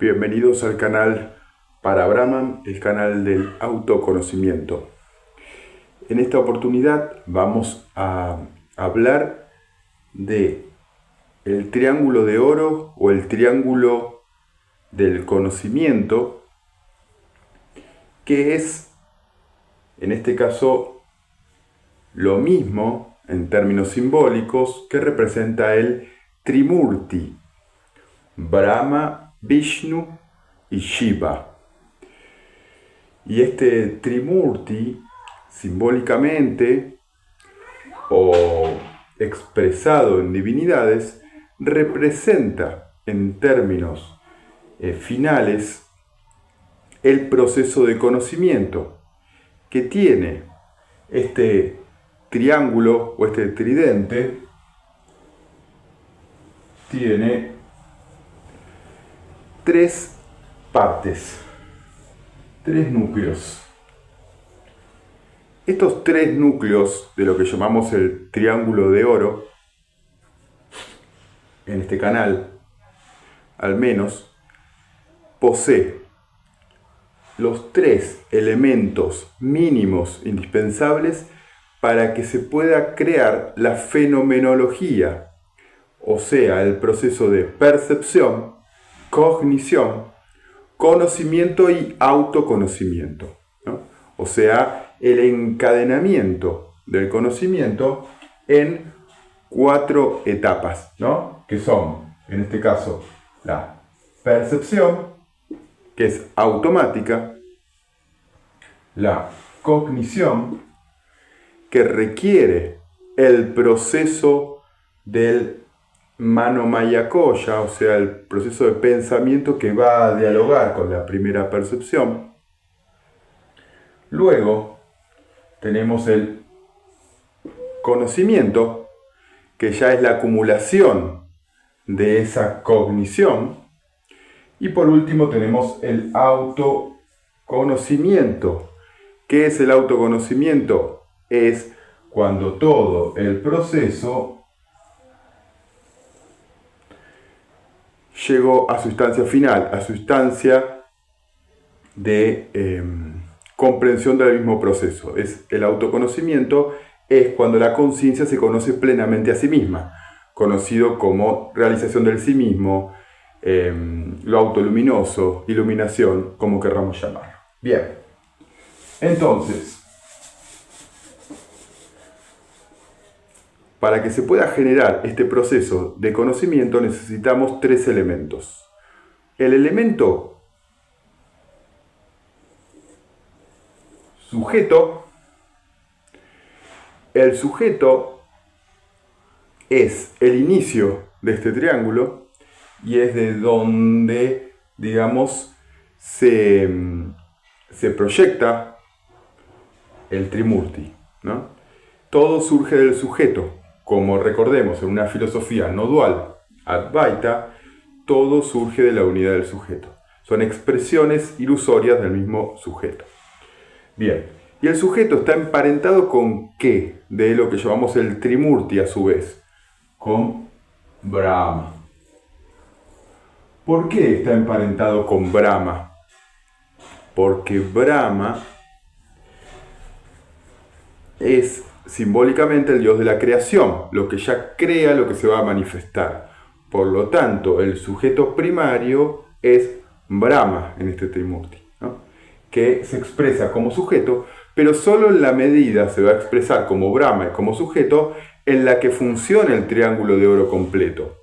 Bienvenidos al canal para Brahman, el canal del autoconocimiento. En esta oportunidad vamos a hablar de el triángulo de oro o el triángulo del conocimiento, que es, en este caso, lo mismo en términos simbólicos que representa el Trimurti, Brahma, Vishnu y Shiva. Y este Trimurti, simbólicamente o expresado en divinidades, representa en términos finales el proceso de conocimiento que tiene este triángulo o este tridente. Tiene tres partes, tres núcleos. Estos tres núcleos de lo que llamamos el triángulo de oro, en este canal, al menos, posee los tres elementos mínimos indispensables para que se pueda crear la fenomenología, o sea, el proceso de percepción, cognición, conocimiento y autoconocimiento, ¿no? O sea, el encadenamiento del conocimiento en cuatro etapas, ¿no? Que son, en este caso, la percepción, que es automática, la cognición, que requiere el proceso del Manomayakoya, o sea, el proceso de pensamiento que va a dialogar con la primera percepción. Luego tenemos el conocimiento, que ya es la acumulación de esa cognición. Y por último tenemos el autoconocimiento. ¿Qué es el autoconocimiento? Es cuando todo el proceso llegó a su instancia final, a su instancia de comprensión del mismo proceso. El autoconocimiento es cuando la conciencia se conoce plenamente a sí misma, conocido como realización del sí mismo, lo autoluminoso, iluminación, como querramos llamarlo. Bien, entonces, para que se pueda generar este proceso de conocimiento necesitamos tres elementos. El elemento sujeto. El sujeto es el inicio de este triángulo y es de donde, digamos, se proyecta el Trimurti, ¿no? Todo surge del sujeto. Como recordemos, en una filosofía no dual, Advaita, todo surge de la unidad del sujeto. Son expresiones ilusorias del mismo sujeto. Bien, y el sujeto está emparentado ¿con qué? De lo que llamamos el Trimurti a su vez, con Brahma. ¿Por qué está emparentado con Brahma? Porque Brahma es simbólicamente el dios de la creación, lo que ya crea, lo que se va a manifestar. Por lo tanto, el sujeto primario es Brahma en este Trimurti, ¿no? Que se expresa como sujeto, pero solo en la medida se va a expresar como Brahma y como sujeto en la que funcione el triángulo de oro completo.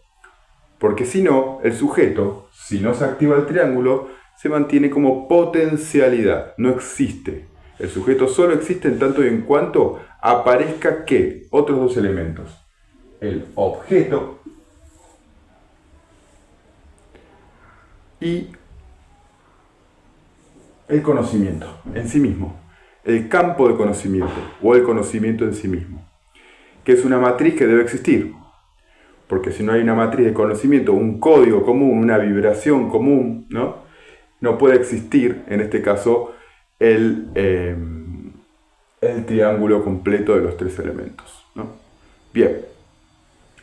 Porque si no, el sujeto, si no se activa el triángulo, se mantiene como potencialidad, no existe. El sujeto solo existe en tanto y en cuanto aparezca ¿qué? Otros dos elementos. El objeto y el conocimiento en sí mismo. El campo de conocimiento o el conocimiento en sí mismo. Que es una matriz que debe existir. Porque si no hay una matriz de conocimiento, un código común, una vibración común, no puede existir, en este caso, el triángulo completo de los tres elementos, ¿no? Bien,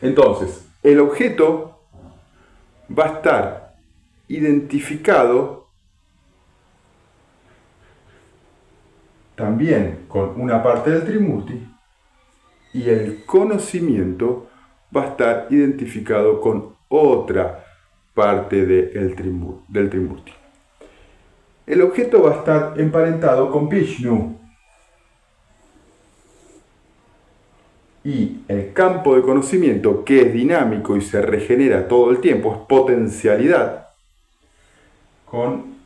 entonces, el objeto va a estar identificado también con una parte del Trimurti, y el conocimiento va a estar identificado con otra parte del Trimurti. El objeto va a estar emparentado con Vishnu. Y el campo de conocimiento, que es dinámico y se regenera todo el tiempo, es potencialidad, con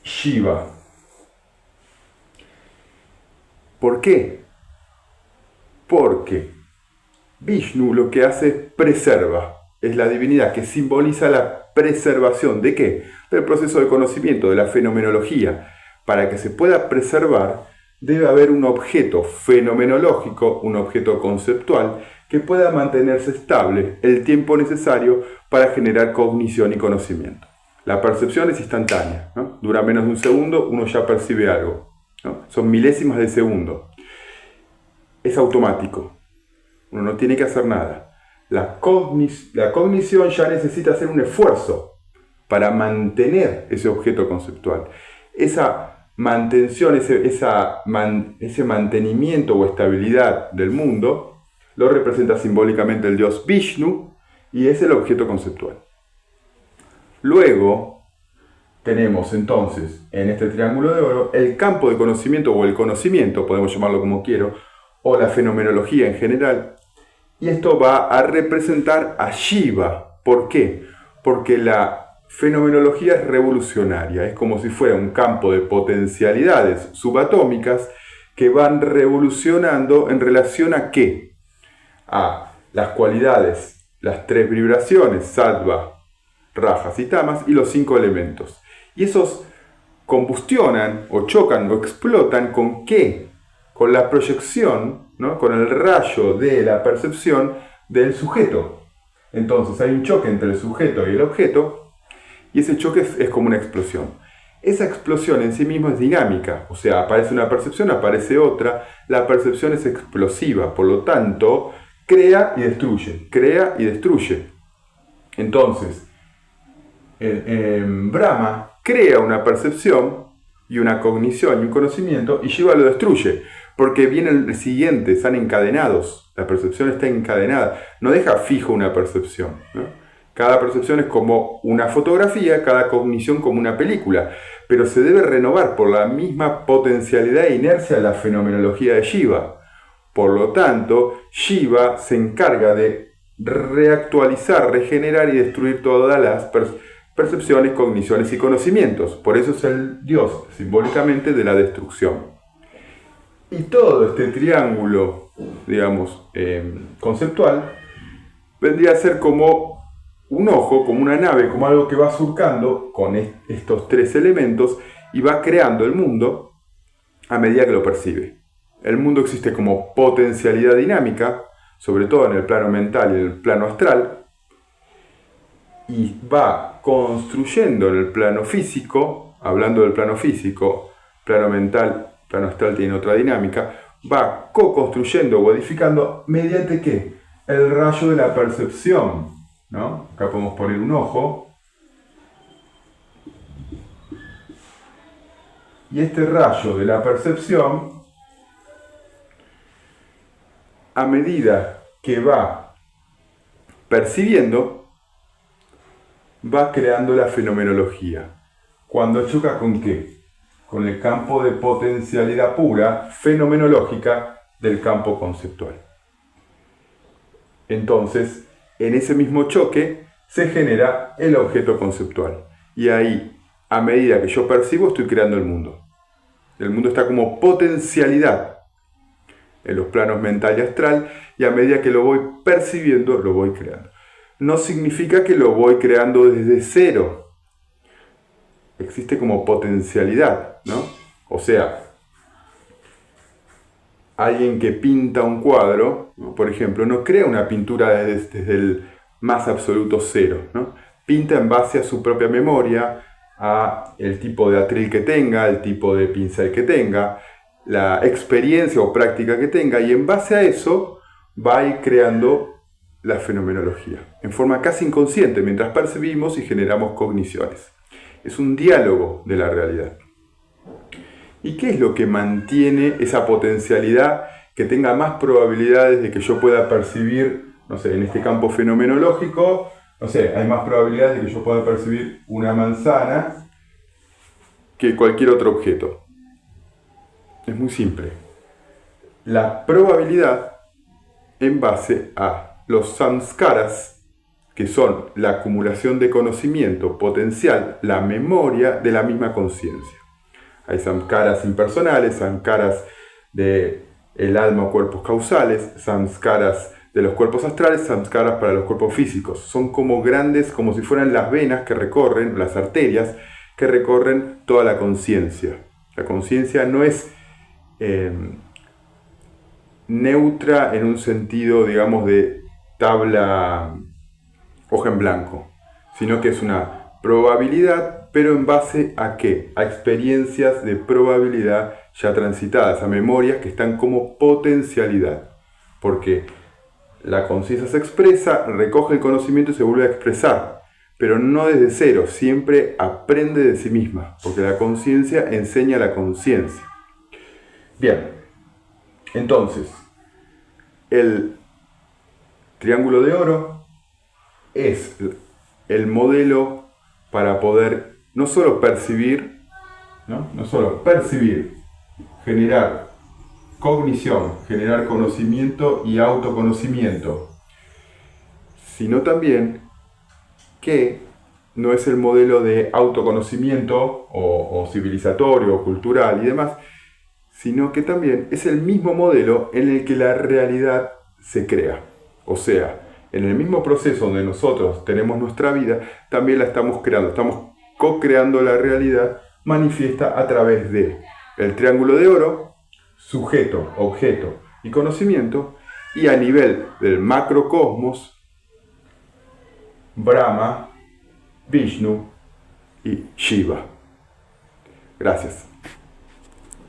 Shiva. ¿Por qué? Porque Vishnu lo que hace es preserva. Es la divinidad que simboliza la preservación. ¿De qué? Del proceso de conocimiento, de la fenomenología. Para que se pueda preservar, debe haber un objeto fenomenológico, un objeto conceptual, que pueda mantenerse estable el tiempo necesario para generar cognición y conocimiento. La percepción es instantánea, ¿no? Dura menos de un segundo, uno ya percibe algo, ¿no? Son milésimas de segundo. Es automático. Uno no tiene que hacer nada. La cognición ya necesita hacer un esfuerzo para mantener ese objeto conceptual. Esa mantención, ese mantenimiento o estabilidad del mundo lo representa simbólicamente el dios Vishnu y es el objeto conceptual. Luego tenemos entonces en este triángulo de oro el campo de conocimiento o el conocimiento, podemos llamarlo como quiero, o la fenomenología en general. Y esto va a representar a Shiva. ¿Por qué? Porque la fenomenología es revolucionaria. Es como si fuera un campo de potencialidades subatómicas que van revolucionando en relación a ¿qué? A las cualidades, las tres vibraciones, sattva, rajas y tamas, y los 5 elementos. Y esos combustionan o chocan o explotan ¿con qué? Con la proyección, ¿no? Con el rayo de la percepción del sujeto. Entonces hay un choque entre el sujeto y el objeto, y ese choque es como una explosión. Esa explosión en sí misma es dinámica, o sea, aparece una percepción, aparece otra, la percepción es explosiva, por lo tanto, crea y destruye, crea y destruye. Entonces, Brahma crea una percepción y una cognición y un conocimiento, y Shiva lo destruye, porque viene el siguiente, están encadenados, la percepción está encadenada, no deja fijo una percepción, ¿no? Cada percepción es como una fotografía, cada cognición como una película, pero se debe renovar por la misma potencialidad e inercia de la fenomenología de Shiva. Por lo tanto, Shiva se encarga de reactualizar, regenerar y destruir todas las percepciones, cogniciones y conocimientos. Por eso es el dios, simbólicamente, de la destrucción. Y todo este triángulo, digamos, conceptual, vendría a ser como un ojo, como una nave, como algo que va surcando con estos 3 elementos y va creando el mundo a medida que lo percibe. El mundo existe como potencialidad dinámica, sobre todo en el plano mental y en el plano astral, y va construyendo en el plano físico, hablando del plano físico, plano mental, plano astral tiene otra dinámica, va co-construyendo o edificando mediante ¿qué? El rayo de la percepción, ¿no? Acá podemos poner un ojo. Y este rayo de la percepción, a medida que va percibiendo, va creando la fenomenología. Cuando choca ¿con qué? Con el campo de potencialidad pura, fenomenológica, del campo conceptual. Entonces, en ese mismo choque se genera el objeto conceptual. Y ahí, a medida que yo percibo, estoy creando el mundo. El mundo está como potencialidad en los planos mental y astral, y a medida que lo voy percibiendo, lo voy creando. No significa que lo voy creando desde cero. Existe como potencialidad, ¿no? O sea, alguien que pinta un cuadro, ¿no? Por ejemplo, no crea una pintura desde el más absoluto cero, ¿no? Pinta en base a su propia memoria, a el tipo de atril que tenga, el tipo de pincel que tenga, la experiencia o práctica que tenga, y en base a eso va a ir creando la fenomenología, en forma casi inconsciente, mientras percibimos y generamos cogniciones. Es un diálogo de la realidad. ¿Y qué es lo que mantiene esa potencialidad que tenga más probabilidades de que yo pueda percibir, no sé, en este campo fenomenológico, no sé, hay más probabilidades de que yo pueda percibir una manzana que cualquier otro objeto? Es muy simple. La probabilidad en base a los samskaras, que son la acumulación de conocimiento potencial, la memoria de la misma conciencia. Hay samskaras impersonales, samskaras del alma o cuerpos causales, samskaras de los cuerpos astrales, samskaras para los cuerpos físicos. Son como grandes, como si fueran las venas que recorren, las arterias que recorren toda la conciencia. La conciencia no es neutra en un sentido, digamos, de tabla hoja en blanco, sino que es una probabilidad, pero en base a ¿qué? A experiencias de probabilidad ya transitadas, a memorias que están como potencialidad, porque la conciencia se expresa, recoge el conocimiento y se vuelve a expresar, pero no desde cero, siempre aprende de sí misma, porque la conciencia enseña la conciencia. Bien, entonces, el triángulo de oro es el modelo para poder no solo percibir, generar cognición, generar conocimiento y autoconocimiento, sino también que no es el modelo de autoconocimiento o civilizatorio o cultural y demás, sino que también es el mismo modelo en el que la realidad se crea. O sea, en el mismo proceso donde nosotros tenemos nuestra vida, también la estamos creando, estamos co-creando la realidad manifiesta a través de el triángulo de oro, sujeto, objeto y conocimiento, y a nivel del macrocosmos, Brahma, Vishnu y Shiva. Gracias.